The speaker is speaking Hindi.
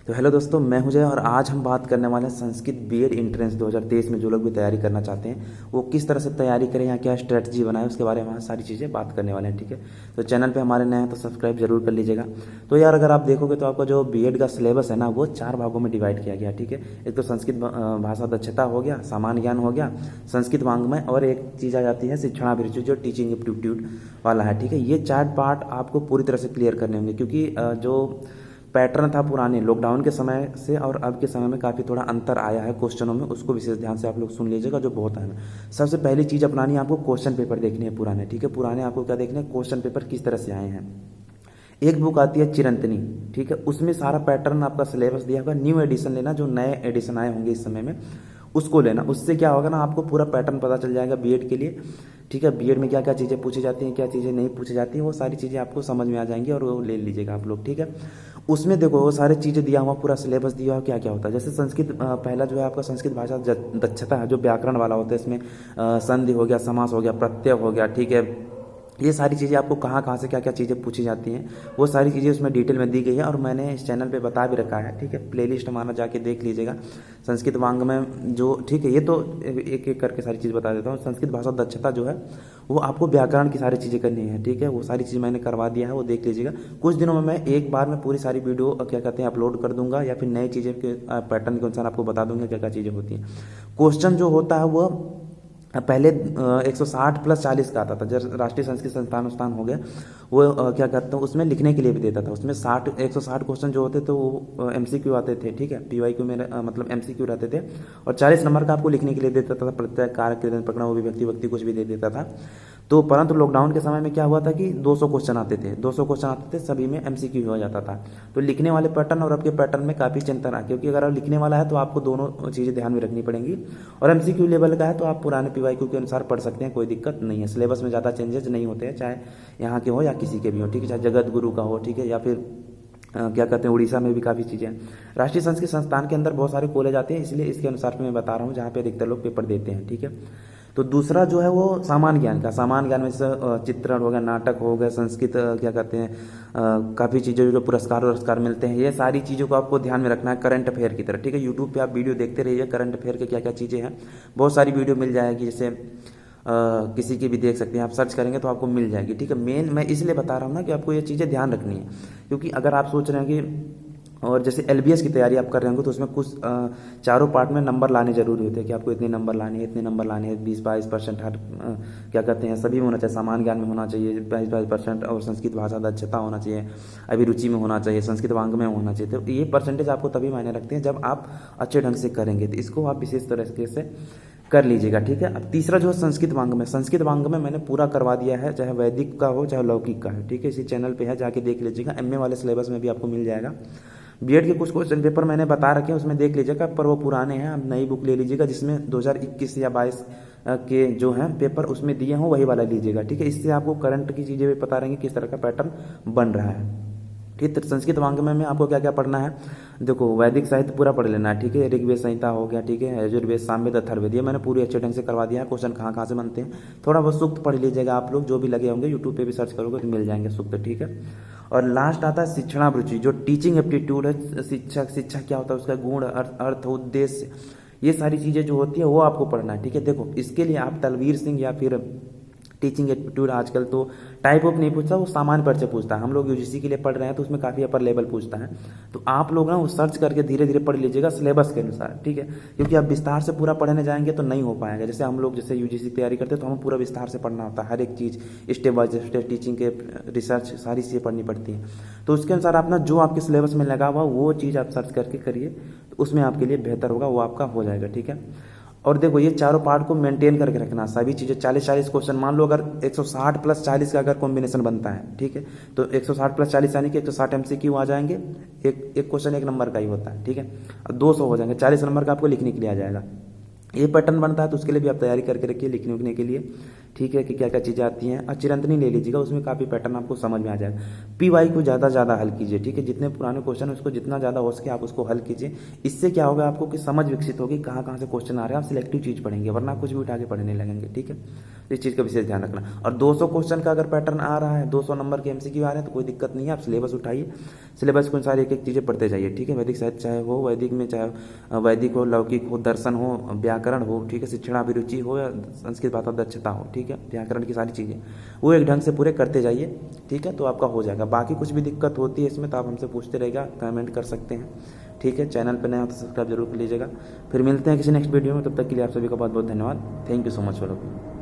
तो हेलो दोस्तों, मैं हूं जय और आज हम बात करने वाले हैं संस्कृत बीएड एंट्रेंस 2023 में जो लोग भी तैयारी करना चाहते हैं वो किस तरह से तैयारी करें या क्या स्ट्रेटजी बनाए उसके बारे में सारी चीज़ें बात करने वाले हैं। ठीक है, तो चैनल पे हमारे नए हैं तो सब्सक्राइब जरूर कर लीजिएगा। तो यार अगर आप देखोगे तो आपका जो बीएड का सिलेबस है ना वो 4 भागों में डिवाइड किया गया। ठीक है, एक तो संस्कृत भाषा दक्षता हो गया, सामान्य ज्ञान हो गया, संस्कृत वांग्मय और एक चीज़ आ जाती है शिक्षणाभिरुचि जो टीचिंग एप्टीट्यूड वाला है। ठीक है, ये 4 पार्ट आपको पूरी तरह से क्लियर करने होंगे क्योंकि जो पैटर्न था पुराने लॉकडाउन के समय से और अब के समय में काफ़ी थोड़ा अंतर आया है क्वेश्चनों में, उसको विशेष ध्यान से आप लोग सुन लीजिएगा जो बहुत अहम है। सबसे पहली चीज़ अपनानी है आपको क्वेश्चन पेपर देखने हैं पुराने। ठीक है, पुराने आपको क्या देखने हैं, क्वेश्चन पेपर किस तरह से आए हैं। एक बुक आती है चिरंतनी, ठीक है, उसमें सारा पैटर्न आपका सिलेबस दिया होगा। न्यू एडिशन लेना, जो नए एडिशन आए होंगे इस समय में उसको लेना। उससे क्या होगा ना, आपको पूरा पैटर्न पता चल जाएगा बीएड के लिए। ठीक है, बीएड में क्या क्या चीज़ें पूछी जाती हैं, क्या चीज़ें नहीं पूछी जाती हैं, वो सारी चीज़ें आपको समझ में आ जाएंगी और वो ले लीजिएगा आप लोग। ठीक है, उसमें देखो वो सारी चीज़ें दिया हुआ, पूरा सिलेबस दिया हुआ क्या क्या होता है। जैसे संस्कृत पहला जो है आपका संस्कृत भाषा दक्षता है, जो व्याकरण वाला होता है, इसमें संधि हो गया, समास हो गया, प्रत्यय हो गया। ठीक है, ये सारी चीज़ें आपको कहाँ कहाँ से क्या क्या चीज़ें पूछी जाती हैं वो सारी चीज़ें उसमें डिटेल में दी गई है और मैंने इस चैनल पे बता भी रखा है। ठीक है, प्लेलिस्ट हमारा जाके देख लीजिएगा संस्कृत वांग में जो। ठीक है, ये तो एक एक करके सारी चीज़ बता देता हूँ। संस्कृत भाषा दक्षता जो है वो आपको व्याकरण की सारी चीज़ें करनी है। ठीक है, वो सारी चीज़ मैंने करवा दिया है, वो देख लीजिएगा। कुछ दिनों में मैं एक बार में पूरी सारी वीडियो क्या कहते हैं अपलोड कर दूंगा या फिर नई चीज़ें के पैटर्न के अनुसार आपको बता दूंगा क्या क्या चीज़ें होती हैं। क्वेश्चन जो होता है वो पहले 160 प्लस 40 का आता था। जब राष्ट्रीय संस्कृत संस्थान हो गया वो क्या कहते हैं उसमें लिखने के लिए भी देता था। उसमें 160 क्वेश्चन जो होते थे वो एमसीक्यू आते थे। ठीक है, पीवाईक्यू में मतलब एमसीक्यू रहते थे और 40 नंबर का आपको लिखने के लिए देता था। प्रत्येक कारक कृदंत पकड़ा वो भी व्यक्ति कुछ भी दे देता था। तो परंतु लॉकडाउन के समय में क्या हुआ था कि 200 क्वेश्चन आते थे, 200 क्वेश्चन आते थे, सभी में एमसीक्यू हो जाता था। तो लिखने वाले पैटर्न और आपके पैटर्न में काफ़ी चिंतन है क्योंकि अगर आप लिखने वाला है तो आपको दोनों चीज़ें ध्यान में रखनी पड़ेंगी और एमसीक्यू लेवल का है तो आप पुराने पीवाईक्यू के अनुसार पढ़ सकते हैं, कोई दिक्कत नहीं है। सिलेबस में ज़्यादा चेंजेस नहीं होते हैं, चाहे यहाँ के हो या किसी के भी हो। ठीक है, चाहे जगत गुरु का हो, ठीक है, या फिर क्या कहते हैं उड़ीसा में भी काफ़ी चीज़ें हैं। राष्ट्रीय संस्कृत संस्थान के अंदर बहुत सारे कॉलेज आते हैं, इसलिए इसके अनुसार मैं बता रहा हूँ जहाँ पे अधिकतर लोग पेपर देते हैं। ठीक है, तो दूसरा जो है वो सामान्य ज्ञान का। सामान्य ज्ञान में जैसे चित्रण हो गया, नाटक हो गया, संस्कृत क्या कहते हैं काफ़ी चीज़ें जो पुरस्कार मिलते हैं, ये सारी चीज़ों को आपको ध्यान में रखना है करंट अफेयर की तरह। ठीक है, यूट्यूब पे आप वीडियो देखते रहिए करंट अफेयर के क्या क्या चीज़ें हैं, बहुत सारी वीडियो मिल जाएगी। जैसे किसी की भी देख सकते हैं, आप सर्च करेंगे तो आपको मिल जाएगी। ठीक है, मेन मैं इसलिए बता रहा हूँ ना कि आपको ये चीज़ें ध्यान रखनी है क्योंकि अगर आप सोच रहे हैं कि और जैसे एलबीएस की तैयारी आप कर रहे होंगे तो उसमें कुछ चारों पार्ट में नंबर लाने जरूरी होते हैं कि आपको इतने नंबर लाने हैं, इतने नंबर लाने हैं, 20-22% हर क्या कहते हैं सभी में होना चाहिए। सामान्य ज्ञान में होना चाहिए 22% और संस्कृत भाषा दक्षता होना चाहिए, अभिरुचि में होना चाहिए, संस्कृत वांग में होना चाहिए। तो ये परसेंटेज आपको तभी मायने रखते हैं जब आप अच्छे ढंग से करेंगे, तो इसको आप विशेष तरीके से कर लीजिएगा। ठीक है, अब तीसरा जो है संस्कृत वांग में। संस्कृत वांग में मैंने पूरा करवा दिया है, चाहे वैदिक का हो चाहे लौकिक का है। ठीक है, इसी चैनल पे है, जाके देख लीजिएगा। एमए वाले सिलेबस में भी आपको मिल जाएगा। बीएड के कुछ क्वेश्चन पेपर मैंने बता रखे हैं, उसमें देख लीजिएगा, पर वो पुराने हैं। आप नई बुक ले लीजिएगा जिसमें 2021 या 22 के जो हैं पेपर उसमें दिए हों वही वाला लीजिएगा। ठीक है, इससे आपको करंट की चीज़ें भी पता रहेंगी किस तरह का पैटर्न बन रहा है। ठीक है, संस्कृत वांग्मय में आपको क्या क्या पढ़ना है, देखो वैदिक साहित्य पूरा पढ़ लेना है। ठीक है, ऋग्वेद संहिता हो गया, ठीक है, यजुर्वेद, सामवेद, अथर्ववेद, ये मैंने पूरी अच्छे ढंग से करवा दिया है। क्वेश्चन कहाँ कहाँ से बनते हैं थोड़ा बहुत सूक्त पढ़ लीजिएगा आप लोग, जो भी लगे होंगे यूट्यूब पे भी सर्च करोगे तो मिल जाएंगे सूक्त। ठीक है, और लास्ट आता है शिक्षणाभिरुचि, जो टीचिंग एप्टीट्यूड है। शिक्षा क्या होता है, उसका गुण, अर्थ, उद्देश्य, ये सारी चीज़ें जो होती है वो आपको पढ़ना है। ठीक है, देखो इसके लिए आप तलवीर सिंह या फिर टीचिंग एप्टीट्यूड, आजकल तो टाइप ऑफ नहीं पूछता, वो सामान्य परिचय पूछता है। हम लोग यूजीसी के लिए पढ़ रहे हैं तो उसमें काफ़ी अपर लेवल पूछता है, तो आप लोग ना वो सर्च करके धीरे धीरे पढ़ लीजिएगा सिलेबस के अनुसार। ठीक है, क्योंकि आप विस्तार से पूरा पढ़ने जाएंगे तो नहीं हो पाएगा। जैसे हम लोग जैसे यूजीसी की तैयारी करते हैं तो हमें पूरा विस्तार से पढ़ना होता है, हर एक चीज़ स्टेप बाय स्टेप, टीचिंग के रिसर्च सारी चीज़ें पढ़नी पड़ती हैं। तो उसके अनुसार आप ना जो आपके सिलेबस में लगा हुआ वो चीज़ आप सर्च करके करिए, तो उसमें आपके लिए बेहतर होगा, वो आपका हो जाएगा। ठीक है, और देखो ये चारों पार्ट को मेंटेन करके रखना, सभी चीज़ें 40-40 क्वेश्चन। मान लो अगर 160 प्लस 40 का अगर कॉम्बिनेशन बनता है, ठीक है, तो 160 प्लस 40 यानी कि 160 एमसीक्यू आ जाएंगे। एक क्वेश्चन 1 नंबर का ही होता है। ठीक है, अब 200 हो जाएंगे, 40 नंबर का आपको लिखने के लिए आ जाएगा। ये पैटर्न बनता है तो उसके लिए भी आप तैयारी करके रखिए लिखने उखने के लिए। ठीक है, कि क्या क्या चीज़ें आती हैं। और चिरंतनी ले लीजिएगा, उसमें काफ़ी पैटर्न आपको समझ में आ जाएगा। पीवाई को ज़्यादा ज़्यादा हल कीजिए, ठीक है, जितने पुराने क्वेश्चन है उसको जितना ज़्यादा हो सके आप उसको हल कीजिए। इससे क्या होगा आपको कि समझ विकसित होगी, कहाँ कहाँ से क्वेश्चन आ रहे हैं, आप सिलेक्टिव चीज़ पढ़ेंगे, वरना कुछ भी उठा के पढ़ने लगेंगे, ठीक है। तो इस चीज़ का विशेष ध्यान रखना। और 200 क्वेश्चन का अगर पैटर्न आ रहा है, 200 नंबर के एमसीक्यू आ रहे हैं, तो कोई दिक्कत नहीं है, आप सिलेबस उठाइए, सिलेबस को सारी एक एक चीज़ें पढ़ते जाइए, ठीक है। वैदिक साहित्य चाहे हो, वैदिक में चाहे वैदिक हो, लौकिक हो, दर्शन हो, व्याकरण हो, ठीक है, शिक्षणाभिरुचि हो या संस्कृत भाषा दक्षता हो, ठीक है, व्याकरण की सारी चीज़ें वो एक ढंग से पूरे करते जाइए, ठीक है, तो आपका हो जाएगा। बाकी कुछ भी दिक्कत होती है इसमें तो आप हमसे पूछते रहेगा, कमेंट कर सकते हैं, ठीक है। चैनल पर नया हो तो सब्सक्राइब जरूर कर लीजिएगा। फिर मिलते हैं किसी नेक्स्ट वीडियो में, तब तक के लिए आप सभी का बहुत बहुत धन्यवाद। Thank you so much for.